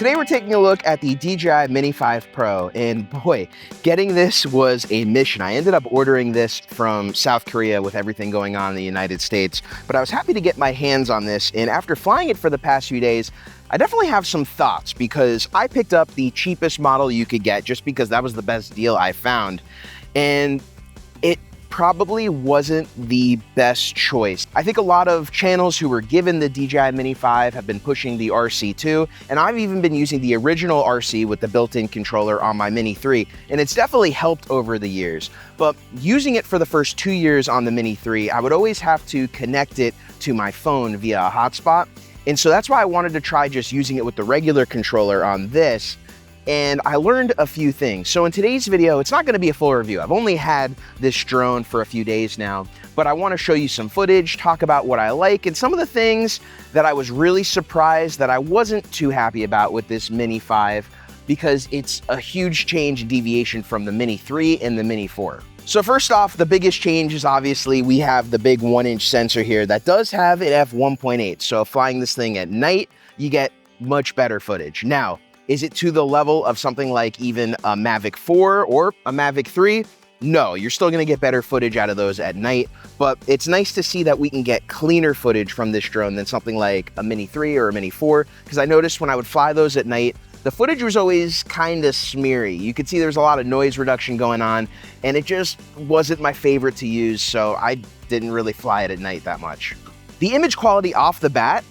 Today we're taking a look at the DJI Mini 5 Pro, and boy, getting this was a mission. I ended up ordering this from South Korea with everything going on in the United States, but I was happy to get my hands on this, and after flying it for the past few days, I definitely have some thoughts because I picked up the cheapest model you could get just because that was the best deal I found, and it probably wasn't the best choice. I think a lot of channels who were given the DJI Mini 5 have been pushing the RC2, and I've even been using the original RC with the built-in controller on my Mini 3, and it's definitely helped over the years. But using it for the first 2 years on the Mini 3, I would always have to connect it to my phone via a hotspot, and so that's why I wanted to try just using it with the regular controller on this. And I learned a few things. So in today's video, it's not going to be a full review. I've only had this drone for a few days now, but I want to show you some footage, talk about what I like, and some of the things that I was really surprised that I wasn't too happy about with this Mini 5, because it's a huge change and deviation from the Mini 3 and the Mini 4. So first off, the biggest change is obviously we have the big 1-inch sensor here that does have an f1.8. So flying this thing at night, you get much better footage. Now, is it to the level of something like even a Mavic 4 or a Mavic 3? No, you're still gonna get better footage out of those at night, but it's nice to see that we can get cleaner footage from this drone than something like a Mini 3 or a Mini 4, because I noticed when I would fly those at night, the footage was always kind of smeary. You could see there's a lot of noise reduction going on, and it just wasn't my favorite to use, so I didn't really fly it at night that much. The image quality off the bat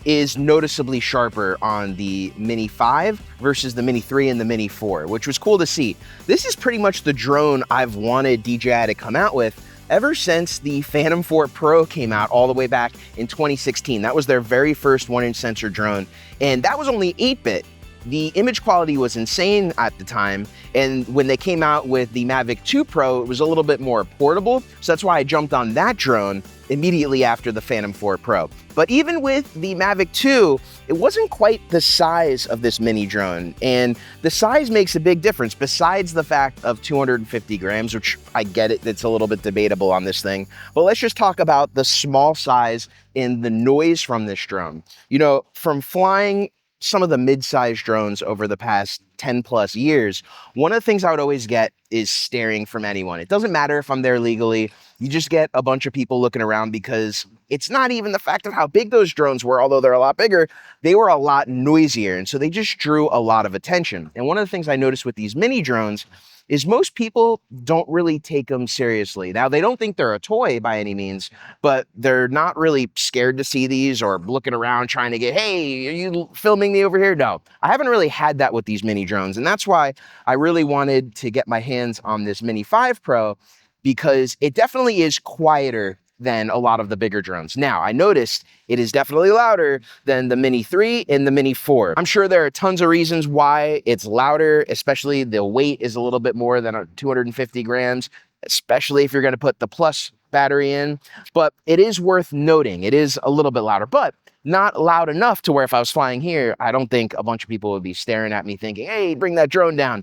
is noticeably sharper on the Mini 5 versus the Mini 3 and the Mini 4, which was cool to see. This is pretty much the drone I've wanted DJI to come out with ever since the Phantom 4 Pro came out all the way back in 2016. That was their very first 1-inch sensor drone, and that was only 8-bit. The image quality was insane at the time, and when they came out with the Mavic 2 Pro, it was a little bit more portable, so that's why I jumped on that drone immediately after the Phantom 4 Pro. But even with the Mavic 2, it wasn't quite the size of this mini drone, and the size makes a big difference besides the fact of 250 grams, which I get it, it's a little bit debatable on this thing. But let's just talk about the small size and the noise from this drone. You know, from flying some of the mid-sized drones over the past 10 plus years, one of the things I would always get is staring from anyone. It doesn't matter if I'm there legally, you just get a bunch of people looking around, because it's not even the fact of how big those drones were, although they're a lot bigger, they were a lot noisier, and so they just drew a lot of attention. And one of the things I noticed with these mini drones is most people don't really take them seriously. Now, they don't think they're a toy by any means, but they're not really scared to see these or looking around trying to get, hey, are you filming me over here? No, I haven't really had that with these mini drones. And that's why I really wanted to get my hands on this Mini 5 Pro, because it definitely is quieter than a lot of the bigger drones. Now, I noticed it is definitely louder than the Mini 3 and the Mini 4. I'm sure there are tons of reasons why it's louder, especially the weight is a little bit more than 250 grams, especially if you're gonna put the Plus battery in. But it is worth noting, it is a little bit louder, but not loud enough to where if I was flying here, I don't think a bunch of people would be staring at me thinking, hey, bring that drone down.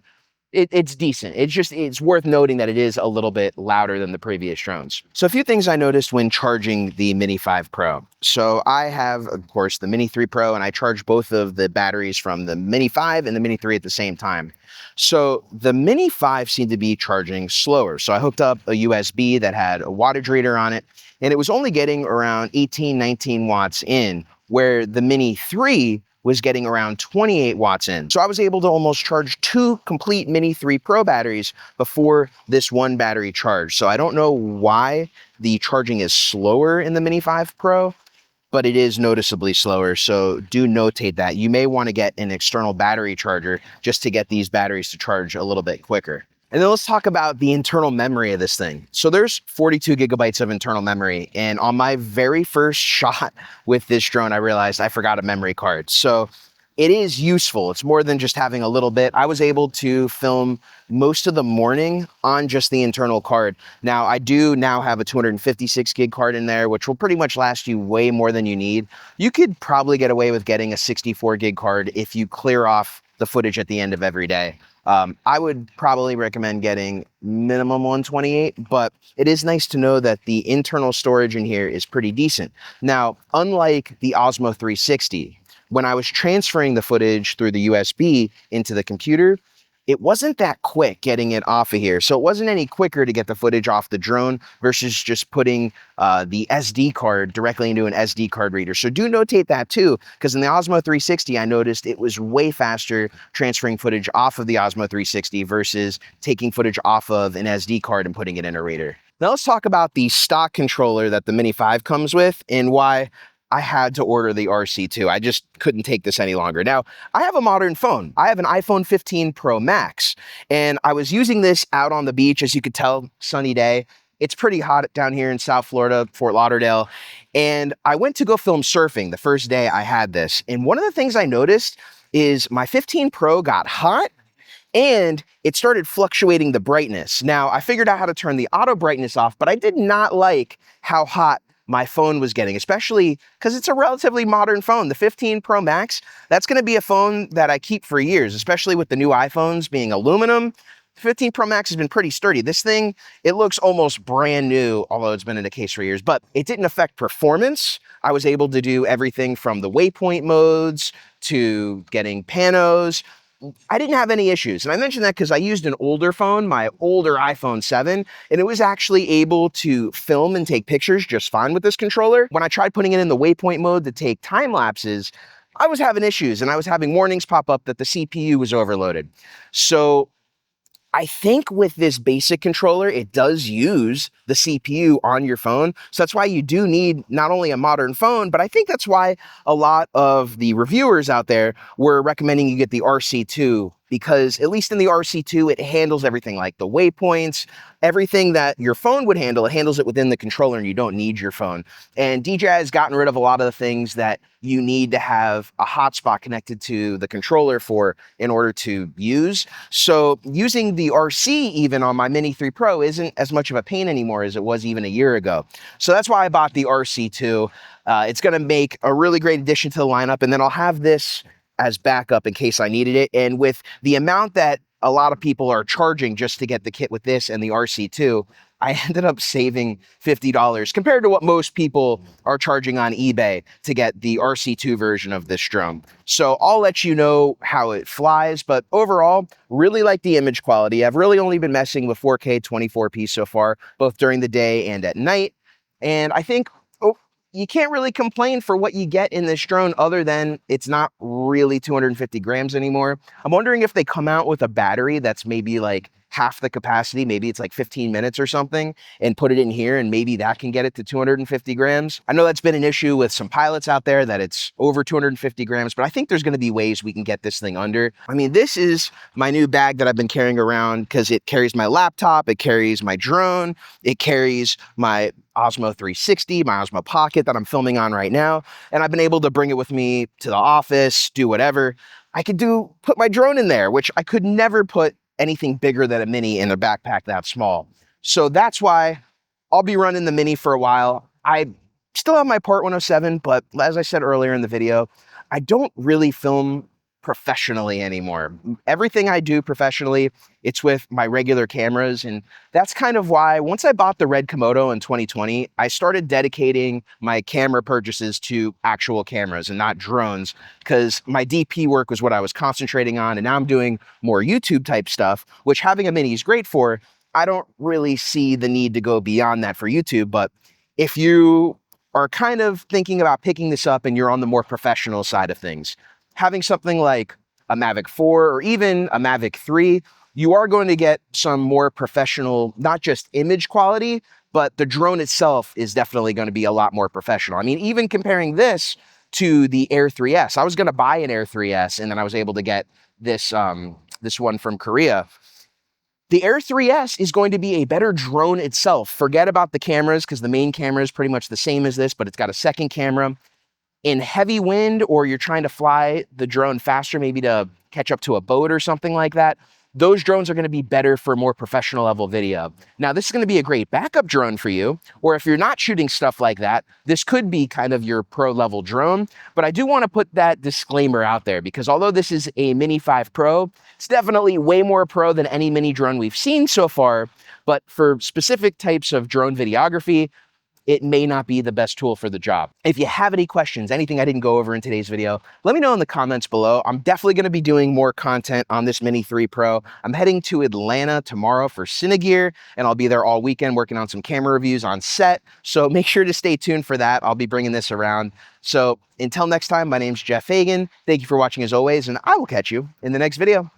It's decent. It's worth noting that it is a little bit louder than the previous drones. So a few things I noticed when charging the Mini 5 Pro. So I have, of course, the Mini 3 Pro, and I charge both of the batteries from the Mini 5 and the Mini 3 at the same time. So the Mini 5 seemed to be charging slower. So I hooked up a USB that had a wattage reader on it, and it was only getting around 18, 19 watts in, where the Mini 3 was getting around 28 watts in. So I was able to almost charge 2 complete Mini 3 Pro batteries before this one battery charged. So I don't know why the charging is slower in the Mini 5 Pro, but it is noticeably slower. So do notate that. You may want to get an external battery charger just to get these batteries to charge a little bit quicker. And then let's talk about the internal memory of this thing. So there's 42 gigabytes of internal memory. And on my very first shot with this drone, I realized I forgot a memory card. So it is useful. It's more than just having a little bit. I was able to film most of the morning on just the internal card. Now, I do now have a 256 gig card in there, which will pretty much last you way more than you need. You could probably get away with getting a 64 gig card if you clear off the footage at the end of every day. I would probably recommend getting minimum 128, but it is nice to know that the internal storage in here is pretty decent. Now, unlike the Osmo 360, when I was transferring the footage through the USB into the computer, it wasn't that quick getting it off of here. So it wasn't any quicker to get the footage off the drone versus just putting the SD card directly into an SD card reader. So do notate that too, because in the Osmo 360, I noticed it was way faster transferring footage off of the Osmo 360 versus taking footage off of an SD card and putting it in a reader. Now let's talk about the stock controller that the Mini 5 comes with and why I had to order the RC2. I just couldn't take this any longer. Now, I have a modern phone. I have an iPhone 15 Pro Max, and I was using this out on the beach. As you could tell, sunny day. It's pretty hot down here in South Florida, Fort Lauderdale, and I went to go film surfing the first day I had this. And one of the things I noticed is my 15 Pro got hot, and it started fluctuating the brightness. Now, I figured out how to turn the auto brightness off, but I did not like how hot my phone was getting, especially because it's a relatively modern phone. The 15 Pro Max, that's going to be a phone that I keep for years, especially with the new iPhones being aluminum. The 15 Pro Max has been pretty sturdy. This thing, it looks almost brand new, although it's been in the case for years, but it didn't affect performance. I was able to do everything from the waypoint modes to getting panos. I didn't have any issues. And I mentioned that because I used an older phone, my older iPhone 7, and it was actually able to film and take pictures just fine with this controller. When I tried putting it in the waypoint mode to take time lapses, I was having issues and I was having warnings pop up that the CPU was overloaded. So I think with this basic controller, it does use the CPU on your phone. So that's why you do need not only a modern phone, but I think that's why a lot of the reviewers out there were recommending you get the RC2, because at least in the RC2, it handles everything like the waypoints, everything that your phone would handle, it handles it within the controller and you don't need your phone. And DJI has gotten rid of a lot of the things that you need to have a hotspot connected to the controller for in order to use. So using the RC even on my Mini 3 Pro isn't as much of a pain anymore as it was even a year ago. So that's why I bought the RC2. It's gonna make a really great addition to the lineup, and then I'll have this as backup in case I needed it. And with the amount that a lot of people are charging just to get the kit with this and the RC2, I ended up saving $50 compared to what most people are charging on eBay to get the RC2 version of this drone. So I'll let you know how it flies, but overall, really like the image quality. I've really only been messing with 4K 24p so far, both during the day and at night. And I think you can't really complain for what you get in this drone other than it's not really 250 grams anymore. I'm wondering if they come out with a battery that's maybe like half the capacity, maybe it's like 15 minutes or something, and put it in here and maybe that can get it to 250 grams. I know that's been an issue with some pilots out there that it's over 250 grams, but I think there's gonna be ways we can get this thing under. I mean, this is my new bag that I've been carrying around because it carries my laptop, it carries my drone, it carries my Osmo 360, my Osmo Pocket that I'm filming on right now, and I've been able to bring it with me to the office, do whatever. I could put my drone in there, which I could never put anything bigger than a Mini in a backpack that small. So that's why I'll be running the Mini for a while. I still have my Part 107, but as I said earlier in the video, I don't really film professionally anymore. Everything I do professionally, it's with my regular cameras. And that's kind of why once I bought the Red Komodo in 2020, I started dedicating my camera purchases to actual cameras and not drones, because my DP work was what I was concentrating on. And now I'm doing more YouTube type stuff, which having a Mini is great for. I don't really see the need to go beyond that for YouTube. But if you are kind of thinking about picking this up and you're on the more professional side of things, having something like a Mavic 4 or even a Mavic 3, you are going to get some more professional, not just image quality, but the drone itself is definitely going to be a lot more professional. I mean, even comparing this to the Air 3S, I was going to buy an Air 3S and then I was able to get this, this one from Korea. The Air 3S is going to be a better drone itself. Forget about the cameras because the main camera is pretty much the same as this, but it's got a second camera. In heavy wind, or you're trying to fly the drone faster, maybe to catch up to a boat or something like that, those drones are going to be better for more professional level video. Now, this is going to be a great backup drone for you, or if you're not shooting stuff like that, this could be kind of your pro level drone. But I do want to put that disclaimer out there because although this is a Mini 5 Pro, it's definitely way more pro than any mini drone we've seen so far. But for specific types of drone videography, it may not be the best tool for the job. If you have any questions, anything I didn't go over in today's video, let me know in the comments below. I'm definitely going to be doing more content on this Mini 3 Pro. I'm heading to Atlanta tomorrow for Cinegear, and I'll be there all weekend working on some camera reviews on set. So make sure to stay tuned for that. I'll be bringing this around. So until next time, my name's Jeff Fagien. Thank you for watching as always, and I will catch you in the next video.